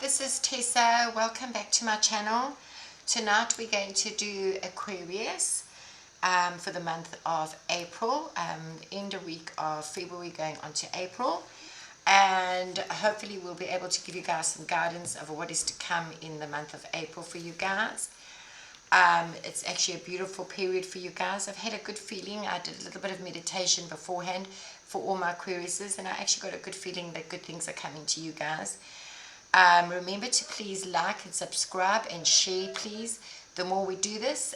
this is Tessa. Welcome back to my channel. Tonight we're going to do Aquarius for the month of April, end of week of February going on to April, and hopefully we'll be able to give you guys some guidance of what is to come in the month of April for you guys. It's actually a beautiful period for you guys. I've had a good feeling. I did a little bit of meditation beforehand for all my Aquariuses, and I actually got a good feeling that good things are coming to you guys. Remember to please like and subscribe and share, please. The more we do this,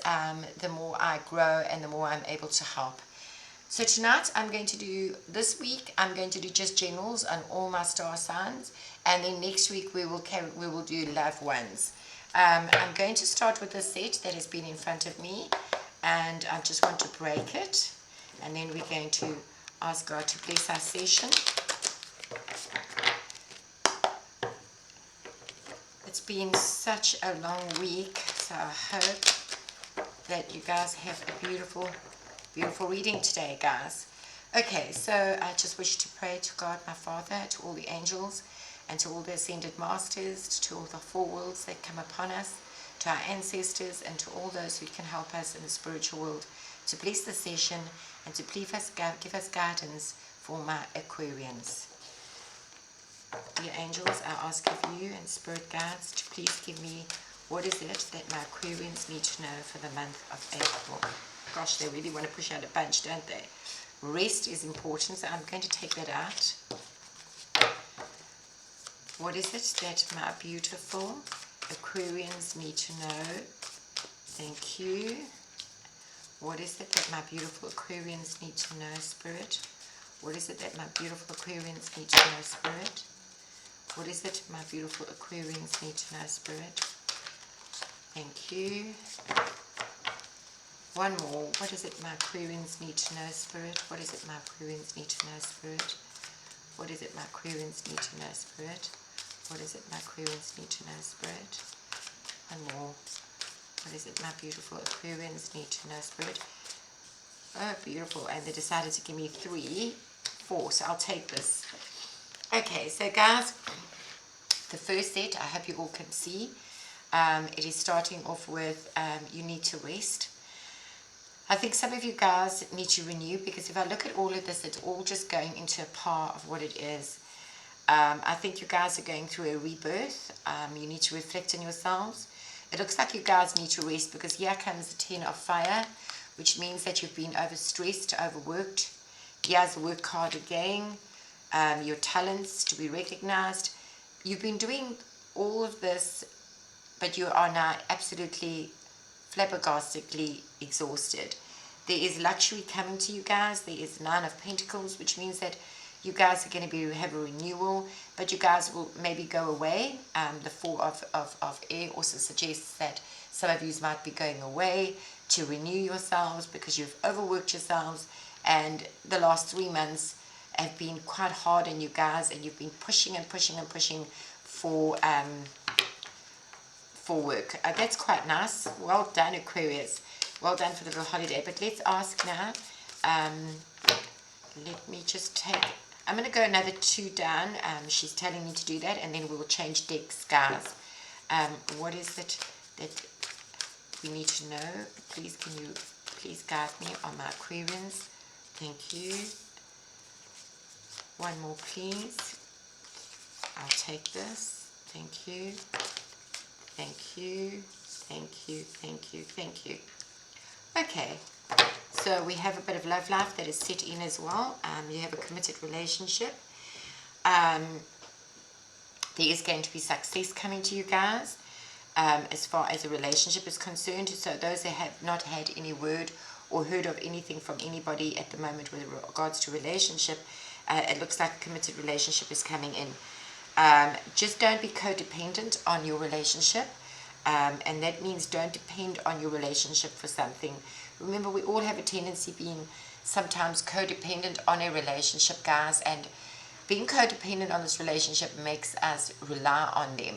the more I grow and the more I'm able to help. So tonight I'm going to do, this week I'm going to do just generals on all my star signs, and then next week we will do loved ones. I'm going to start with the set that has been in front of me, and I just want to break it, and then we're going to ask God to bless our session. It's been such a long week, so I hope that you guys have a beautiful, beautiful reading today, guys. Okay, so I just wish to pray to God, my Father, to all the angels, and to all the ascended masters, to all the four worlds that come upon us, to our ancestors, and to all those who can help us in the spiritual world, to bless the session and to please give us guidance for my Aquarians. Dear angels, I ask of you and spirit guides to please give me what is it that my Aquarians need to know for the month of April. Gosh, they really want to push out a bunch, don't they? Rest is important, so I'm going to take that out. What is it that my beautiful Aquarians need to know? Thank you. What is it that my beautiful Aquarians need to know, Spirit? What is it that my beautiful Aquarians need to know, Spirit? What is it my beautiful Aquarians need to know, Spirit? Thank you. One more. What is it my Aquarians need to know, Spirit? What is it my Aquarians need to know, Spirit? What is it my Aquarians need to know, Spirit? What is it my Aquarians need to know, Spirit? One more. What is it my beautiful Aquarians need to know, Spirit? Oh, beautiful. And they decided to give me 3, 4, so I'll take this. Okay, so guys, the first set, I hope you all can see, it is starting off with you need to rest. I think some of you guys need to renew, because if I look at all of this, it's all just going into a part of what it is. I think you guys are going through a rebirth. You need to reflect on yourselves. It looks like you guys need to rest, because here comes the 10 of fire, which means that you've been overstressed, overworked. Here's the work card again. Your talents to be recognized. You've been doing all of this, but you are now absolutely flabbergastedly exhausted. There is luxury coming to you guys. There is 9 of Pentacles, which means that you guys are going to have a renewal, but you guys will maybe go away. The 4 of air also suggests that some of you might be going away to renew yourselves because you've overworked yourselves, and the last 3 months have been quite hard on you guys, and you've been pushing and pushing and pushing for work. That's quite nice. Well done, Aquarius. Well done for the little holiday. But let's ask now. Let me just take, I'm going to go another 2 down. She's telling me to do that, and then we will change decks, guys. What is it that we need to know? Please, can you please guide me on my Aquarians? Thank you. One more, please. I'll take this. Thank you. Thank you. Thank you. Thank you. Thank you. Okay. So we have a bit of love life that is set in as well. You have a committed relationship. There is going to be success coming to you guys as far as a relationship is concerned. So those that have not had any word or heard of anything from anybody at the moment with regards to relationship, it looks like a committed relationship is coming in. Just don't be codependent on your relationship, and that means don't depend on your relationship for something. Remember, we all have a tendency being sometimes codependent on a relationship, guys, and being codependent on this relationship makes us rely on them.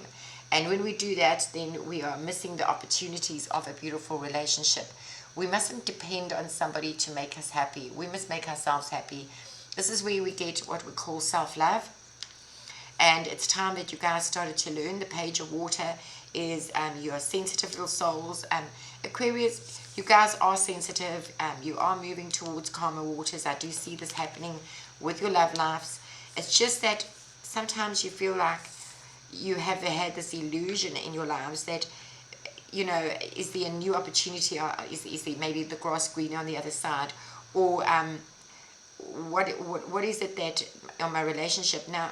And when we do that, then we are missing the opportunities of a beautiful relationship. We mustn't depend on somebody to make us happy. We must make ourselves happy. This is where we get what we call self-love. And it's time that you guys started to learn. The Page of Water is you are sensitive little souls. Aquarius, you guys are sensitive. You are moving towards calmer waters. I do see this happening with your love lives. It's just that sometimes you feel like you have had this illusion in your lives that, you know, is there a new opportunity, or is there maybe the grass greener on the other side, or what is it that on my relationship now?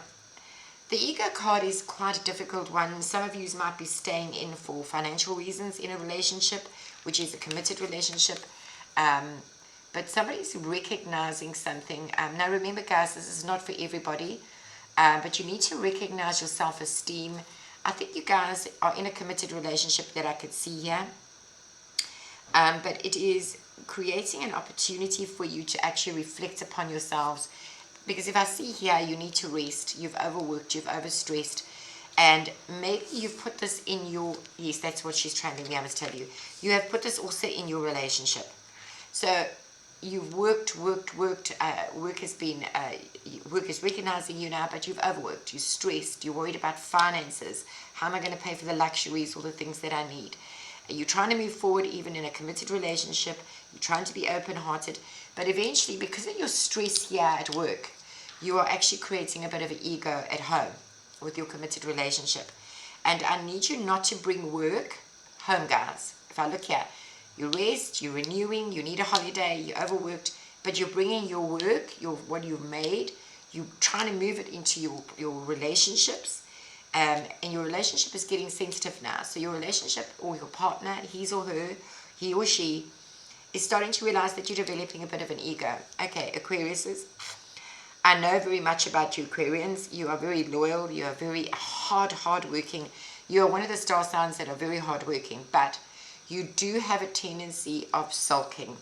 The ego card is quite a difficult one. Some of you might be staying in for financial reasons in a relationship, which is a committed relationship. But somebody's recognizing something. Now remember, guys, this is not for everybody, but you need to recognize your self-esteem. I think you guys are in a committed relationship that I could see here. But it is creating an opportunity for you to actually reflect upon yourselves. Because if I see here, you need to rest. You've overworked, you've overstressed. And maybe you've put this in your, yes, that's what she's trying to me, I must tell you. You have put this also in your relationship. So you've worked. Work is recognizing you now, but you've overworked, you're stressed, you're worried about finances. How am I going to pay for the luxuries, all the things that I need? You're trying to move forward even in a committed relationship. You're trying to be open-hearted. But eventually, because of your stress here at work, you are actually creating a bit of an ego at home with your committed relationship. And I need you not to bring work home, guys. If I look here, you rest, you're renewing, you need a holiday, you're overworked, but you're bringing your work, what you've made, you're trying to move it into your relationships. And your relationship is getting sensitive now. So your relationship, or your partner, his or her, he or she, is starting to realize that you're developing a bit of an ego. Okay, Aquariuses, I know very much about you, Aquarians. You are very loyal. You are very hard-working. You are one of the star signs that are very hard-working, but you do have a tendency of sulking.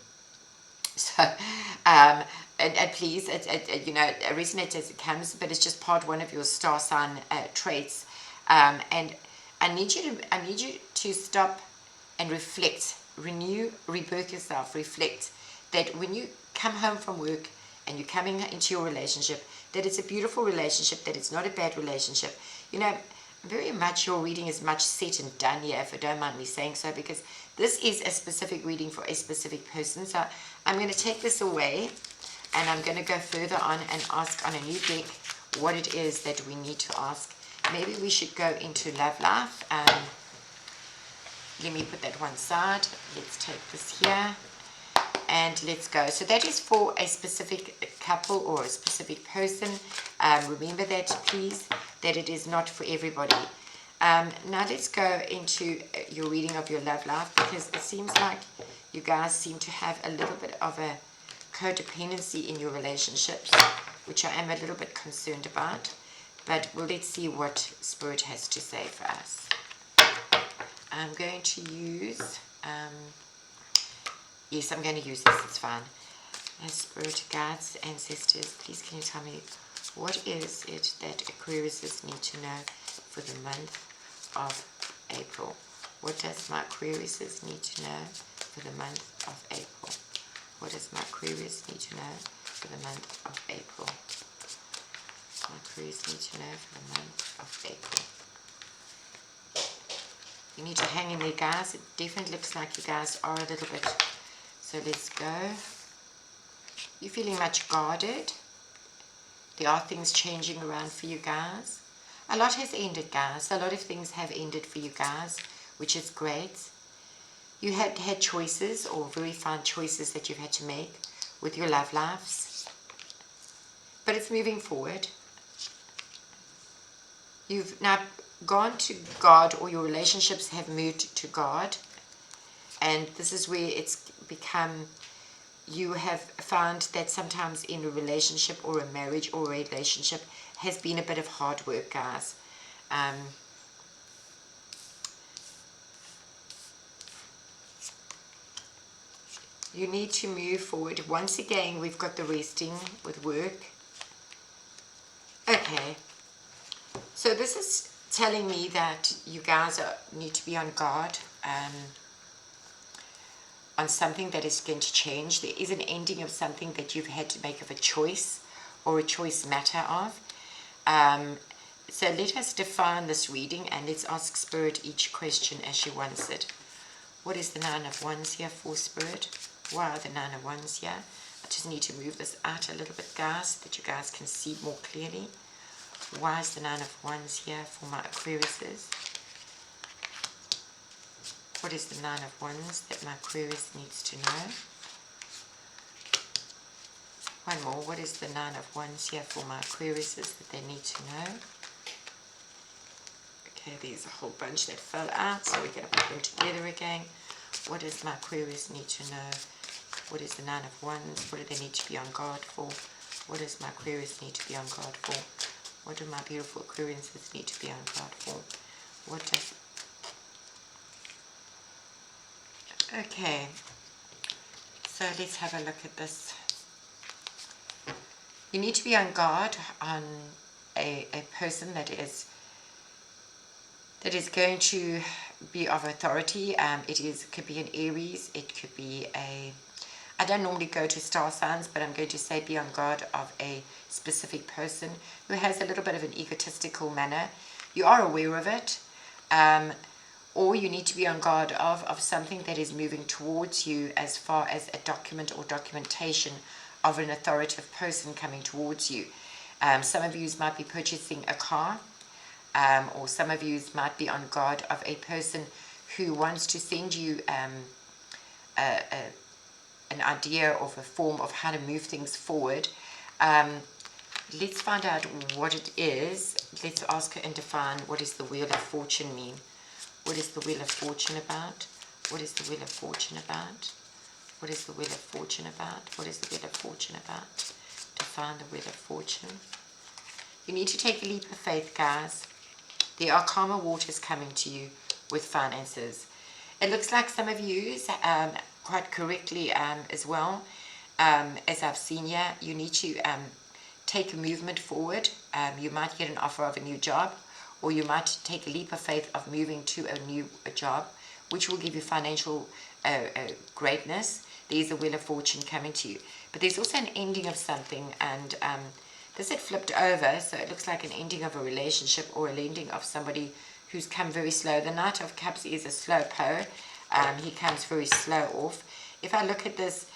So, and please, you know, resonate as it comes, but it's just part one of your star sign traits. And I need you to stop and reflect, renew, rebirth yourself, reflect that when you come home from work and you're coming into your relationship, that it's a beautiful relationship, that it's not a bad relationship. You know, very much your reading is much set and done here, if you don't mind me saying so, because this is a specific reading for a specific person. So I'm going to take this away and I'm going to go further on and ask on a new deck what it is that we need to ask. Maybe we should go into love life. Let me put that one side. Let's take this here and let's go. So that is for a specific couple or a specific person. Remember that, please, that it is not for everybody. Now let's go into your reading of your love life, because it seems like you guys seem to have a little bit of a codependency in your relationships, which I am a little bit concerned about. But well, let's see what Spirit has to say for us. I'm going to use, yes, I'm going to use this, it's fine. Spirit, guides, ancestors, please can you tell me what is it that Aquariuses need to know for the month of April? What does my Aquariuses need to know for the month of April? What does my Aquarius need to know for the month of April? My Aquarius need to know for the month of April. You need to hang in there, guys. It definitely looks like you guys are a little bit. So let's go. You're feeling much guarded. There are things changing around for you guys. A lot has ended, guys. A lot of things have ended for you guys, which is great. You had choices, or very fine choices that you've had to make with your love lives. But it's moving forward. You've now gone to God, or your relationships have moved to God. And this is where it's become, you have found that sometimes in a relationship or a marriage or a relationship has been a bit of hard work, guys. You need to move forward. Once again, we've got the resting with work. Okay. So this is telling me that you guys need to be on guard on something that is going to change. There is an ending of something that you've had to make of a choice, or a choice matter of. So let us define this reading and let's ask Spirit each question as she wants it. What is the Nine of Wands here for, Spirit? Why are the Nine of Wands here? I just need to move this out a little bit, guys, so that you guys can see more clearly. Why is the Nine of Wands here for my Aquariuses? What is the Nine of Wands that my Aquarius needs to know? One more. What is the Nine of Wands here for my Aquariuses that they need to know? Okay, there's a whole bunch that fell out, so we're going to put them together again. What does my Aquarius need to know? What is the Nine of Wands? What do they need to be on guard for? What does my Aquarius need to be on guard for? What do my beautiful Aquariuses need to be on guard for? What does... Okay, so let's have a look at this. You need to be on guard on a person that is going to be of authority. Could be an Aries, it could be I don't normally go to star signs, but I'm going to say be on guard of a specific person who has a little bit of an egotistical manner. You are aware of it, or you need to be on guard of something that is moving towards you as far as a document or documentation of an authoritative person coming towards you. Some of you might be purchasing a car, or some of you might be on guard of a person who wants to send you an idea of a form of how to move things forward. Let's find out what it is. Let's ask her and define, what does the Wheel of Fortune mean? What is the Wheel of Fortune about? What is the Wheel of Fortune about? What is the Wheel of Fortune about? What is the Wheel of Fortune about? Define the Wheel of Fortune. You need to take a leap of faith, guys. There are calmer waters coming to you with finances. It looks like some of you, quite correctly as well, as I've seen here, you need to take a movement forward. You might get an offer of a new job, or you might take a leap of faith of moving to a job, which will give you financial greatness. There's a Wheel of Fortune coming to you. But there's also an ending of something, and this had flipped over, so it looks like an ending of a relationship or a ending of somebody who's come very slow. The Knight of Cups is a slow po. He comes very slow off. If I look at this,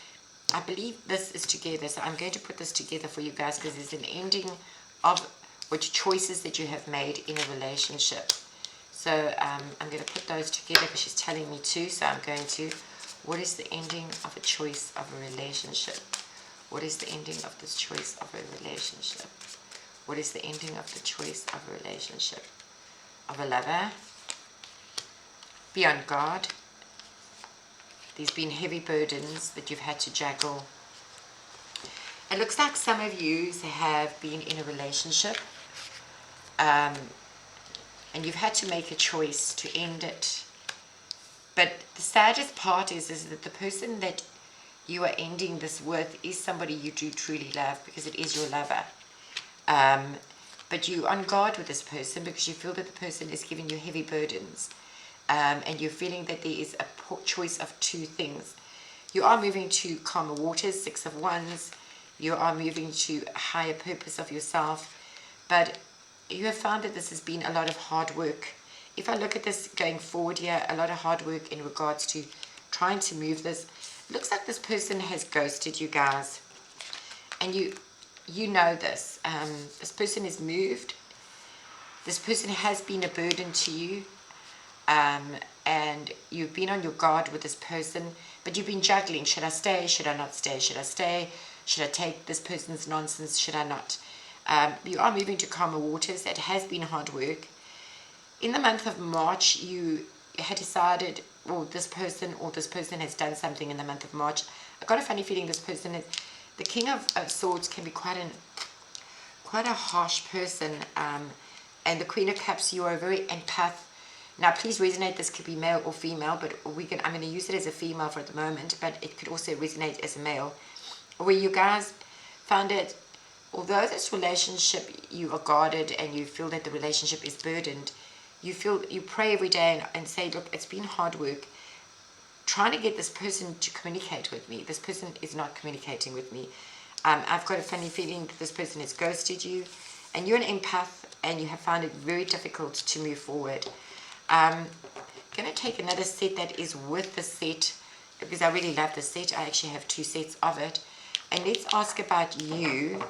I believe this is together, so I'm going to put this together for you guys because there's an ending of which choices that you have made in a relationship. So I'm going to put those together because she's telling me to, so I'm going to, what is the ending of a choice of a relationship? What is the ending of this choice of a relationship? What is the ending of the choice of a relationship? Of a lover? Be on guard. There's been heavy burdens that you've had to juggle. It looks like some of you have been in a relationship, and you've had to make a choice to end it. But the saddest part is that the person that you are ending this with is somebody you do truly love, because it is your lover. But you're on guard with this person because you feel that the person is giving you heavy burdens. And you're feeling that there is a choice of two things. You are moving to calmer waters, Six of Wands. You are moving to a higher purpose of yourself. But you have found that this has been a lot of hard work. If I look at this going forward here, a lot of hard work in regards to trying to move this. It looks like this person has ghosted you guys. And you know this. This person is moved. This person has been a burden to you. And you've been on your guard with this person, but you've been juggling. Should I stay? Should I not stay? Should I stay? Should I take this person's nonsense? Should I not? You are moving to calmer waters. It has been hard work. In the month of March, you had decided, or this person has done something in the month of March. I've got a funny feeling this person is, the King of Swords can be quite a harsh person, and the Queen of Cups, you are a very empath. Now, please resonate. This could be male or female, but I'm going to use it as a female for the moment, but it could also resonate as a male, where you guys found it, although this relationship, you are guarded and you feel that the relationship is burdened, you pray every day and say, look, it's been hard work trying to get this person to communicate with me. This person is not communicating with me. I've got a funny feeling that this person has ghosted you, and you're an empath, and you have found it very difficult to move forward. I'm going to take another set that is with the set, because I really love the set. I actually have 2 sets of it. And let's ask about you,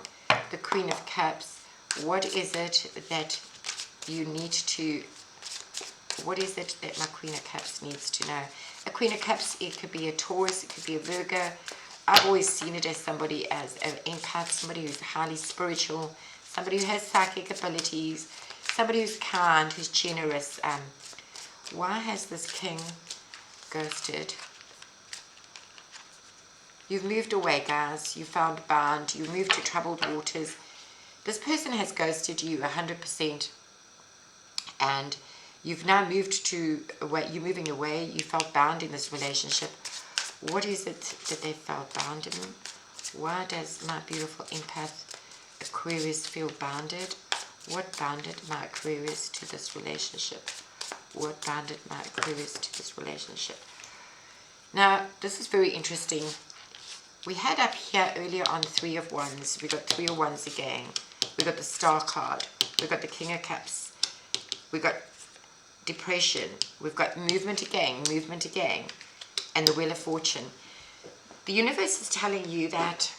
the Queen of Cups. What is it that you need to, what is it that my Queen of Cups needs to know? A Queen of Cups, it could be a Taurus, it could be a Virgo. I've always seen it as somebody, as an empath, somebody who's highly spiritual, somebody who has psychic abilities, somebody who's kind, who's generous. Why has this King ghosted? You've moved away, guys. You found bound. You moved to troubled waters. This person has ghosted you 100%. And you've now moved to away. You're moving away. You felt bound in this relationship. What is it that they felt bound in? Why does my beautiful empath Aquarius feel bounded? What bounded my Aquarius to this relationship? What bounded my Aquarius to this relationship? Now, this is very interesting. We had up here earlier on 3 of Wands. We got 3 of Wands again. We got the Star card. We got the King of Cups. We got depression. We've got movement again, and the Wheel of Fortune. The universe is telling you that,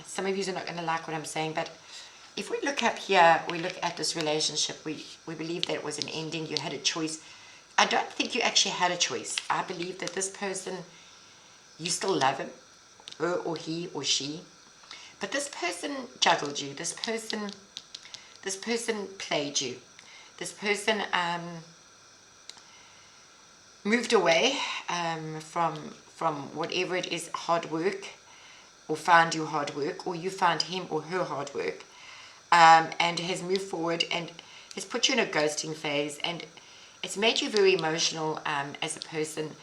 some of you are not going to like what I'm saying, but if we look up here, we look at this relationship, we believe that it was an ending, you had a choice. I don't think you actually had a choice. I believe that this person, you still love him, her or he or she, but this person juggled you, this person played you, this person moved away from whatever it is, hard work, or found you hard work, or you found him or her hard work, and has moved forward and has put you in a ghosting phase, and it's made you very emotional as a person.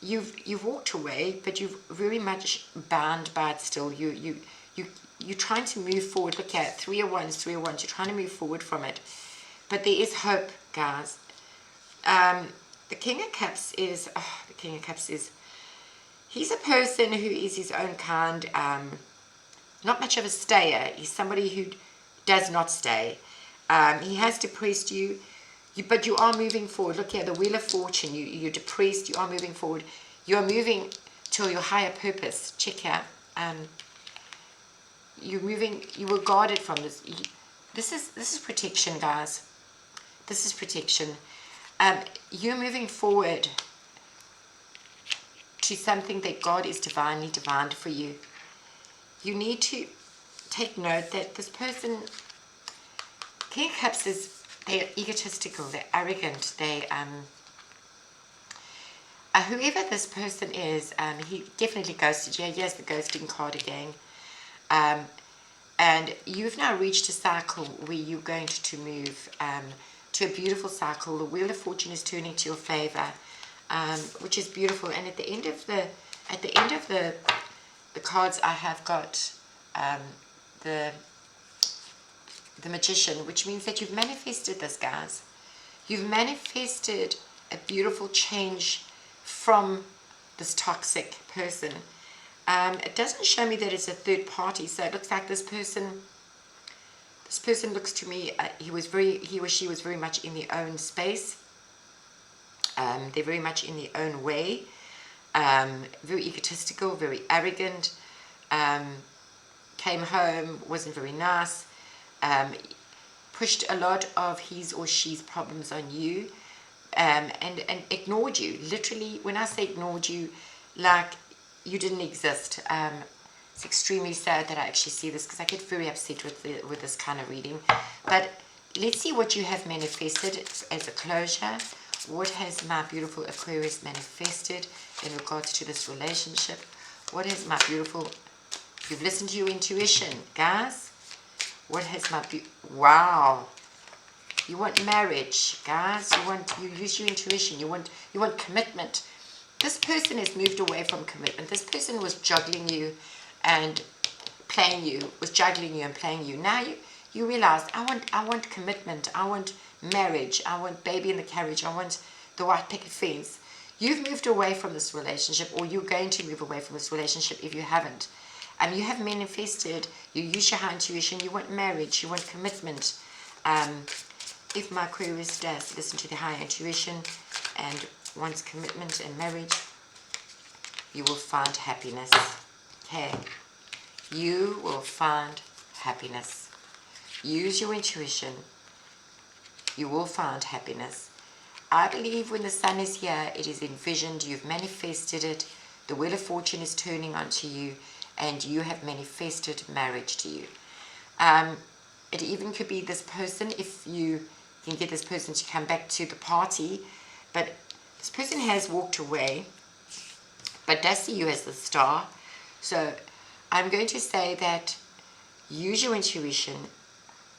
You've walked away, but you've very much bound by it still. You're trying to move forward. Look at 3 of Wands, 3 of Wands. You're trying to move forward from it, but there is hope, guys. The King of Cups is, he's a person who is his own kind, not much of a stayer. He's somebody who does not stay. He has depressed you, but you are moving forward. Look here, the Wheel of Fortune. You're depressed, you are moving forward. You are moving to your higher purpose. Check here. You're moving, you were guarded from this. This is protection, guys. This is protection. You're moving forward to something that God is divinely divined for you. You need to take note that this person, King of Cups, they're egotistical, they're arrogant, they whoever this person is, he definitely ghosted you. Here's the ghosting card again. And you've now reached a cycle where you're going to move to a beautiful cycle. The Wheel of Fortune is turning to your favor, which is beautiful. And at the end of the cards, I have got the Magician, which means that you've manifested this, guys. You've manifested a beautiful change from this toxic person. It doesn't show me that it's a third party, so it looks like this person looks to me, he or she was very much in their own space. They're very much in their own way, very egotistical, very arrogant, came home, wasn't very nice, pushed a lot of his or she's problems on you, and ignored you. Literally, when I say ignored you, like you didn't exist. It's extremely sad that I actually see this, because I get very upset with this kind of reading. But let's see what you have manifested as a closure. What has my beautiful Aquarius manifested in regards to this relationship? What has my beautiful... You've listened to your intuition, guys. What has my... Wow. You want marriage, guys. You use your intuition. You want commitment. This person has moved away from commitment. This person was juggling you and playing you, was juggling you and playing you. Now you realize, I want commitment. I want marriage. I want baby in the carriage. I want the white picket fence. You've moved away from this relationship, or you're going to move away from this relationship if you haven't. You have manifested, you use your high intuition, you want marriage, you want commitment. If my Aquarius does listen to the higher intuition and wants commitment and marriage, you will find happiness. Okay, you will find happiness. Use your intuition. You will find happiness. I believe when the sun is here, it is envisioned, you've manifested it, the wheel of fortune is turning onto you, and you have manifested marriage to you. It even could be this person, if you can get this person to come back to the party, but this person has walked away, but does see you as the star. So I'm going to say that use your intuition.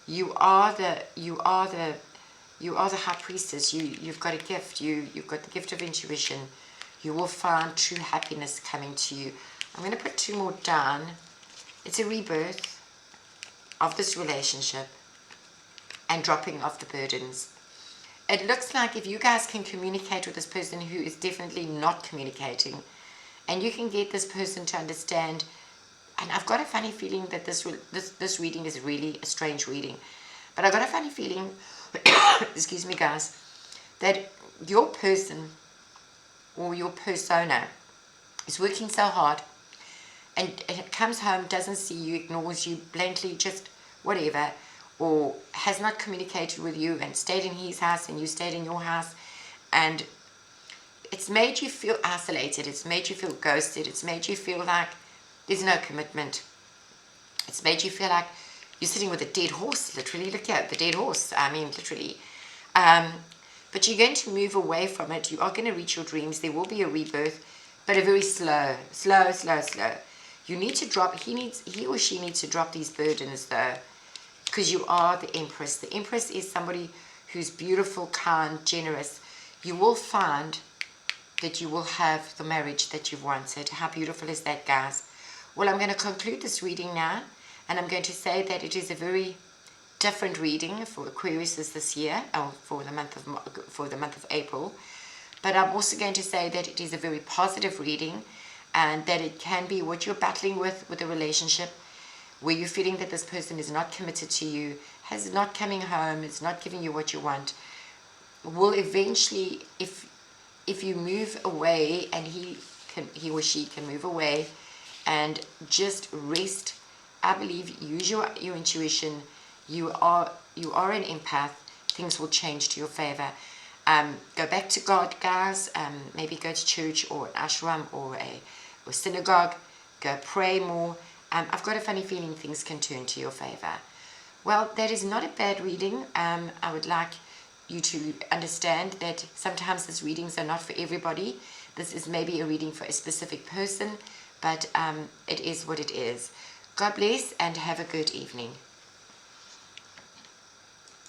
You are the high priestess. You've got a gift. You've got the gift of intuition. You will find true happiness coming to you. I'm going to put 2 more down. It's a rebirth of this relationship and dropping off the burdens. It looks like if you guys can communicate with this person who is definitely not communicating, and you can get this person to understand, and I've got a funny feeling that this reading is really a strange reading, but I've got a funny feeling, excuse me guys, that your person or your persona is working so hard and it comes home, doesn't see you, ignores you, blankly, just whatever, or has not communicated with you and stayed in his house and you stayed in your house, and it's made you feel isolated, it's made you feel ghosted, it's made you feel like there's no commitment, it's made you feel like you're sitting with a dead horse, literally. Look at the dead horse, I mean literally. But you're going to move away from it. You are going to reach your dreams. There will be a rebirth, but a very slow. You need to drop, he or she needs to drop these burdens though, because you are the Empress. The Empress is somebody who's beautiful, kind, generous. You will find that you will have the marriage that you've wanted. How beautiful is that, guys? Well, I'm going to conclude this reading now, and I'm going to say that it is a very different reading for Aquarius this year, or for the month of April. But I'm also going to say that it is a very positive reading, and that it can be what you're battling with a relationship, where you're feeling that this person is not committed to you, has not coming home, is not giving you what you want, will eventually, if you move away, and he or she can move away and just rest, I believe, use your intuition. You are an empath. Things will change to your favor. Go back to God, guys. Maybe go to church or an ashram or a synagogue. Go pray more. I've got a funny feeling things can turn to your favor. Well, that is not a bad reading. I would like you to understand that sometimes these readings are not for everybody. This is maybe a reading for a specific person, but it is what it is. God bless and have a good evening.